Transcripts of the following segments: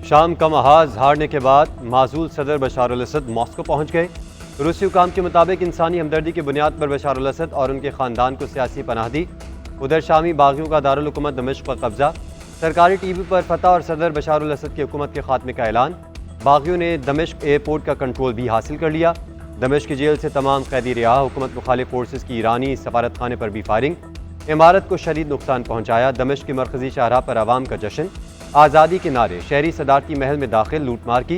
शाम का महाज हारने के बाद माजूल सदर बशार अल असद मॉस्को पहुंच गए। रूसी हुकाम के मुताबिक इंसानी हमदर्दी की बुनियाद पर बशार अल असद और उनके ख़ानदान को सियासी पनाह दी। उधर शामी बागियों का दारुल हुकूमत दमिश्क पर कब्जा। सरकारी टीवी पर फतह और सदर बशार अल असद की हुकूमत के खात्मे का ऐलान। बागियों ने दमिश्क एयरपोर्ट का कंट्रोल भी हासिल कर लिया। दमिश्क की जेल से तमाम कैदी रिहा। हुकूमत मुखालिफ फोर्सेस की ईरानी सफारत खाने पर भी फायरिंग। इमारत को शदीद नुकसान पहुंचाया। दमिश्क की मरकजी शाहराह पर आवाम का जश्न। आज़ादी के नारे। शहरी सदारती महल में दाखिल लूटमार की।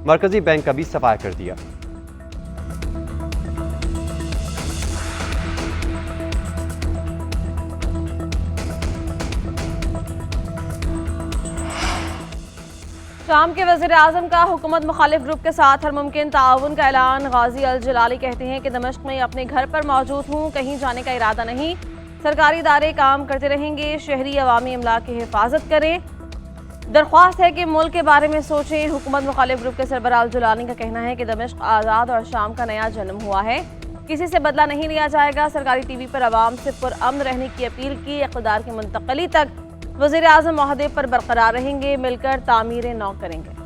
मरकजी बैंक का भी सफाया कर दिया। शाम के वज़ीर आज़म का हुकूमत मुखालिफ ग्रुप के साथ हर मुमकिन ताउन का ऐलान। गाजी अल जलाली कहते हैं कि दमिश्क में अपने घर पर मौजूद हूँ, कहीं जाने का इरादा नहीं। सरकारी इदारे काम करते रहेंगे। शहरी अवामी अमला की हिफाजत करें। दरख्वास्त है कि मुल्क के बारे में सोचें। हुकूमत मुखालिफ ग्रुप के सरबराह अल जलाली का कहना है कि दमिश्क आज़ाद और शाम का नया जन्म हुआ है, किसी से बदला नहीं लिया जाएगा। सरकारी टीवी पर आवाम से पुरअमन रहने की अपील की। इक़्तिदार की मुंतकली तक वज़ीर आज़म मुहदे पर बरकरार रहेंगे, मिलकर तामीर नौ करेंगे।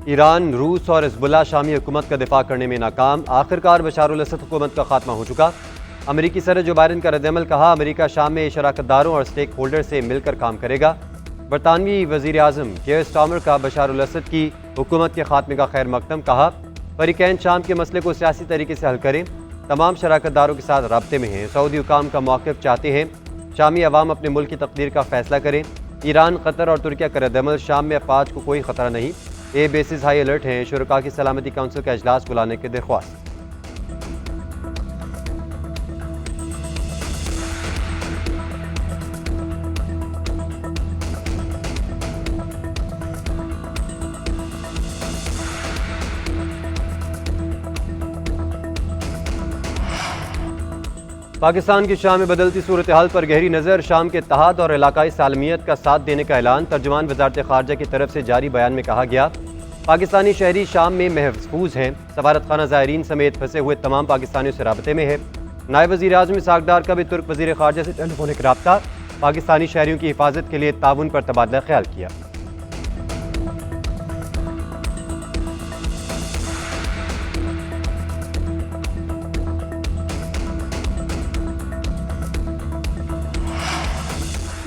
ईरान, रूस और हिज़्बुल्लाह शामी हुकूमत का दिफा करने में नाकाम। आखिरकार बशार अल असद हुकूमत का खात्मा हो चुका। अमरीकी सदर जो बाइडन का रद्दअमल। कहा, अमरीका शाम में शराकतदारों और स्टेक होल्डर से मिलकर काम करेगा। बरतानवी वज़ीर आज़म केयर स्टार्मर का बशार अल असद की हुकूमत के खात्मे का खैर मकदम। कहा, फरीकैन शाम के मसले को सियासी तरीके से हल करें। तमाम शराकतदारों के साथ राब्ते में हैं। सऊदी हुकाम का मौक़िफ़ चाहते हैं शामी अवाम अपने मुल्क की तकदीर का फैसला करें। ईरान, कतर और तुर्किया का रद्दअमल। शाम में अफवाज को कोई ख़तरा नहीं। ए बेसिस हाई अलर्ट हैं। शुरका की सलामती काउंसिल का इजलास बुलाने की दरख्वास्त। पाकिस्तान की शाम में बदलती सूरत हाल पर गहरी नज़र। शाम के इत्तेहाद और इलाकाई सालमियत का साथ देने का ऐलान। तर्जुमान वज़ारत ख़ारजा की तरफ से जारी बयान में कहा गया, पाकिस्तानी शहरी शाम में महफूज हैं। सफारत खाना ज़ायरीन समेत फंसे हुए तमाम पाकिस्तानियों से राबते में है। नायब वज़ीर आज़म इसहाक़ डार का भी तुर्क वज़ीर ख़ारजा से टेलीफोनिक रब्ता। पाकिस्तानी शहरियों की हिफाजत के लिए ताउन पर तबादला ख्याल किया।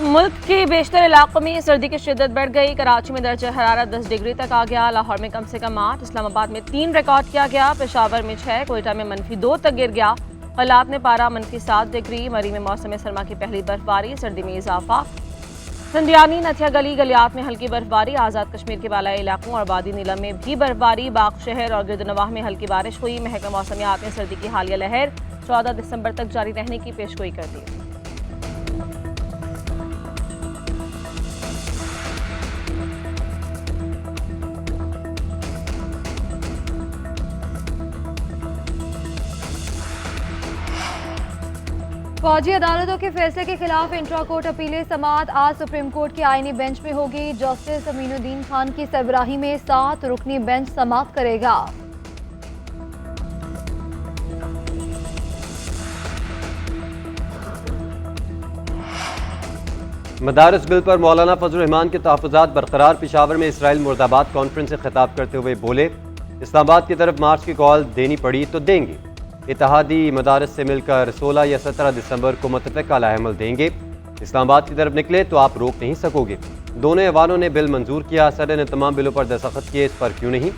मुल्क के बेशतर इलाकों में सर्दी की शिद्दत बढ़ गई। कराची में दर्जा हरारत 10 डिग्री तक आ गया। लाहौर में कम से कम 8, इस्लामाबाद में 3 रिकॉर्ड किया गया। पेशावर में 6, कोयटा में -2 तक गिर गया। कलात में पारा -7 डिग्री। मरी में मौसम सरमा की पहली बर्फबारी। सर्दी में इजाफा। संडियानी, नथिया गली, गलियात में हल्की बर्फबारी। आज़ाद कश्मीर के बालाई इलाकों और वादी नीलम में भी बर्फबारी। बाग शहर और गिरदनवाह में हल्की बारिश हुई। महकमा मौसमियात ने सर्दी की हालिया लहर 14 दिसंबर तक जारी रहने की पेशगोई कर दी। फौजी अदालतों के फैसले के खिलाफ इंट्रा कोर्ट अपीलें समाअत आज सुप्रीम कोर्ट के आईनी बेंच में होगी। जस्टिस अमीनुद्दीन खान की सरबराही में 7 रुकनी बेंच समाअत करेगा। मदारस बिल पर मौलाना फजल रहमान के तहफ़्फ़ुज़ात बरकरार। पेशावर में इसराइल मुर्दाबाद कॉन्फ्रेंस से खिताब करते हुए बोले, इस्लामाबाद की तरफ मार्च की कॉल देनी पड़ी तो देंगे। इत्तेहादी मदारस से मिलकर 16 या 17 दिसंबर को मुत्तफ़िक़ा अलअमल देंगे। इस्लामाबाद की तरफ निकले तो आप रोक नहीं सकोगे। दोनों ऐवानों ने बिल मंजूर किया। सदर ने तमाम बिलों पर दस्तखत किए। इस पर क्यों नहीं?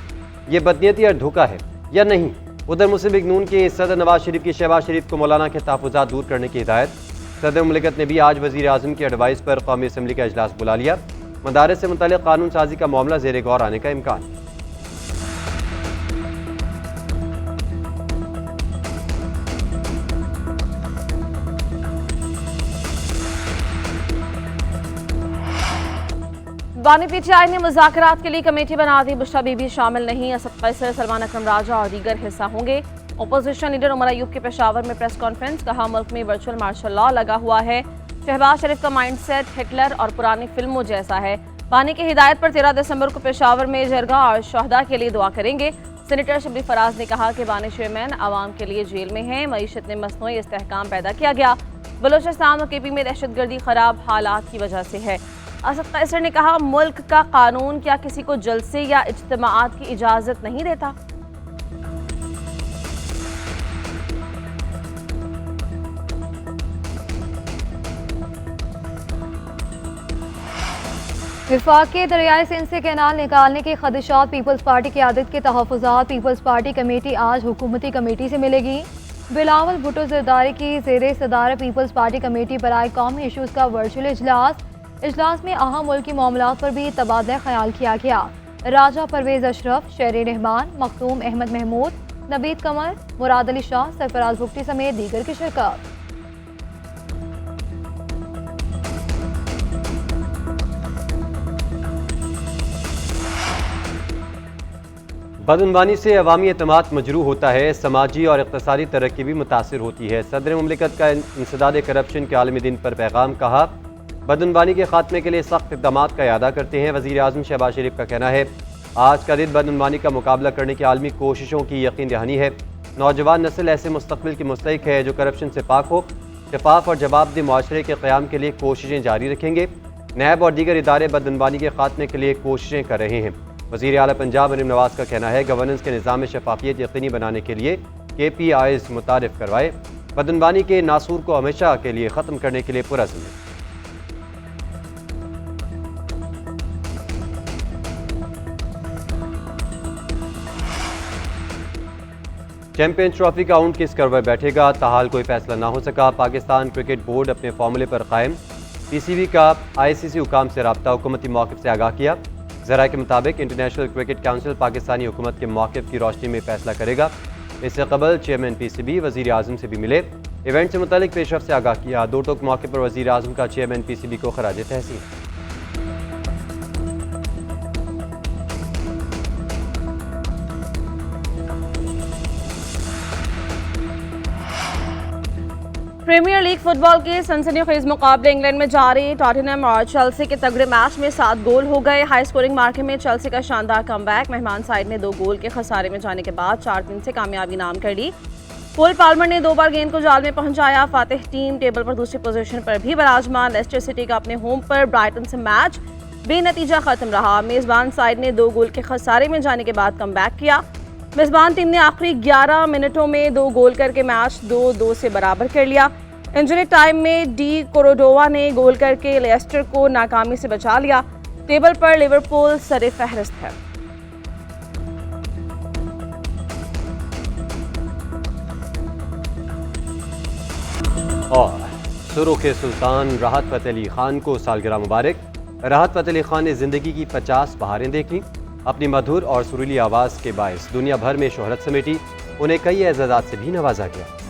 ये बदनीयती और धोखा है या नहीं? उधर मुस्लिम लीग नून के सदर नवाज शरीफ की शहबाज शरीफ को मौलाना के तहफ़्फ़ुज़ात दूर करने की हिदायत। सदर मुमलिकत ने भी आज वज़ीर आज़म की एडवाइस पर कौमी असम्बली का इजलास बुला लिया। मदारस से मुतल्लिक़ कानून साजी का मामला ज़ेर गौर आने का इम्कान। बानी पीटीआई ने मुज़ाकरात के लिए कमेटी बना दी। बुशरा बीबी शामिल नहीं। असद कैसर, सलमान अकरम राजा और दीगर हिस्सा होंगे। अपोजिशन लीडर उमर अयूब के पेशावर में प्रेस कॉन्फ्रेंस। कहा, मुल्क में वर्चुअल मार्शल लॉ लगा हुआ है। शहबाज शरीफ का माइंडसेट हिटलर और पुरानी फिल्मों जैसा है। बानी की हिदायत पर 13 दिसंबर को पेशावर में जरगा और शहदा के लिए दुआ करेंगे। सेनेटर शबली फराज ने कहा कि बानी चेयरमैन आवाम के लिए जेल में हैं। मईशत में मसनूई इस्तेहकाम पैदा किया गया। बलोचिस्तान और KP में दहशतगर्दी खराब हालात की वजह से है। असद कैसर ने कहा, मुल्क का कानून क्या किसी को जलसे या इज्तिमाआत की इजाज़त नहीं देता? विफाक के दरियाई सिंध से कैनाल निकालने के खदशात पीपल्स पार्टी की क़यादत के तहफ़्फ़ुज़ात। पीपल्स पार्टी कमेटी आज हुकूमती कमेटी से मिलेगी। बिलावल भुट्टो ज़रदारी की ज़ेरे सदारत पीपल्स पार्टी कमेटी बराए कौमी इशूज़ का वर्चुअल इजलास में अहम मुल्की मामलात पर भी तबादला ख्याल किया गया। राजा परवेज़ अशरफ, शेर रहमान, मखदूम अहमद महमूद, नबीद कमर, मुराद अली शाह, सरफराज भुट्टी समेत दीगर की शिरकत। बदअनवानी से अवामी एतमाद मजरू होता है, समाजी और इक़्तिसादी तरक्की भी मुतासिर होती है। सदर मुमलिकत का इंसदाद करप्शन के आलमी दिन पर पैगाम। कहा, बदअनवानी के खात्मे के लिए सख्त इक़दामात का इरादा करते हैं। वज़ीर आज़म शहबाज शरीफ का कहना है, आज का दिन बदअनवानी का मुकाबला करने की आलमी कोशिशों की यकीन दहानी है। नौजवान नस्ल ऐसे मुस्तक़बिल की मुस्तहिक है जो करप्शन से पाक हो। शफाफ और जवाबदेह मुआशरे के क़याम के लिए कोशिशें जारी रखेंगे। नैब और दीगर इदारे बदअनवानी के खात्मे के लिए कोशिशें कर रहे हैं। वज़ीर आला पंजाब मरीम नवाज़ का कहना है, गवर्नेंस के निज़ाम में शफाफियत यकीनी बनाने के लिए KPIs मुतारिफ करवाए। बदअनवानी के नासूर को हमेशा के लिए ख़त्म करने के लिए पुरज़्म है। चैंपियंस ट्रॉफी का आउंड किस करवर बैठेगा, ताहाल कोई फैसला ना हो सका। पाकिस्तान क्रिकेट बोर्ड अपने फार्मूले पर कायम। PCB का ICC हुकाम से रब्ता, हुकूमती मौक़िफ़ से आगाह किया। ज़रा के मुताबिक इंटरनेशनल क्रिकेट काउंसिल पाकिस्तानी हुकूमत के मौक़िफ़ की रोशनी में फैसला करेगा। इससे कबल चेयरमैन PCB वज़ीर आज़म से भी मिले। इवेंट से मुतालिक पेशरफ से आगाह किया। दो टोक मौके पर वज़ीर आज़म का चेयरमैन PCB को खराज तहसीन। प्रीमियर लीग फुटबॉल के सनसनीखेज मुकाबले इंग्लैंड में जारी। टॉटनहम और चेल्सी के तगड़े मैच में 7 गोल हो गए। हाई स्कोरिंग मार्के में चेल्सी का शानदार कमबैक। मेहमान साइड ने 2 गोल के खसारे में जाने के बाद 4-3 से कामयाबी नाम कर ली। कोल पाल्मर ने 2 बार गेंद को जाल में पहुंचाया। फातिह टीम टेबल पर दूसरी पोजीशन पर भी बराजमान। लेस्टर सिटी का अपने होम पर ब्राइटन से मैच बेनतीजा खत्म रहा। मेजबान साइड ने 2 गोल के खसारे में जाने के बाद कमबैक किया। मेजबान टीम ने आखिरी 11 मिनटों में 2 गोल करके मैच 2-2 से बराबर कर लिया। इंजरी टाइम में डी कोरोडोवा ने गोल करके लेस्टर को नाकामी से बचा लिया। टेबल पर लिवरपूल सरे फहरिस्त है। और सुरुख सुल्तान राहत फ़तेह अली खान को सालगिरह मुबारक। राहत फ़तेह अली खान ने ज़िंदगी की 50 बहारें देखी। अपनी मधुर और सुरीली आवाज़ के बायस दुनिया भर में शोहरत समेटी। उन्हें कई एजाज़ात से भी नवाजा गया।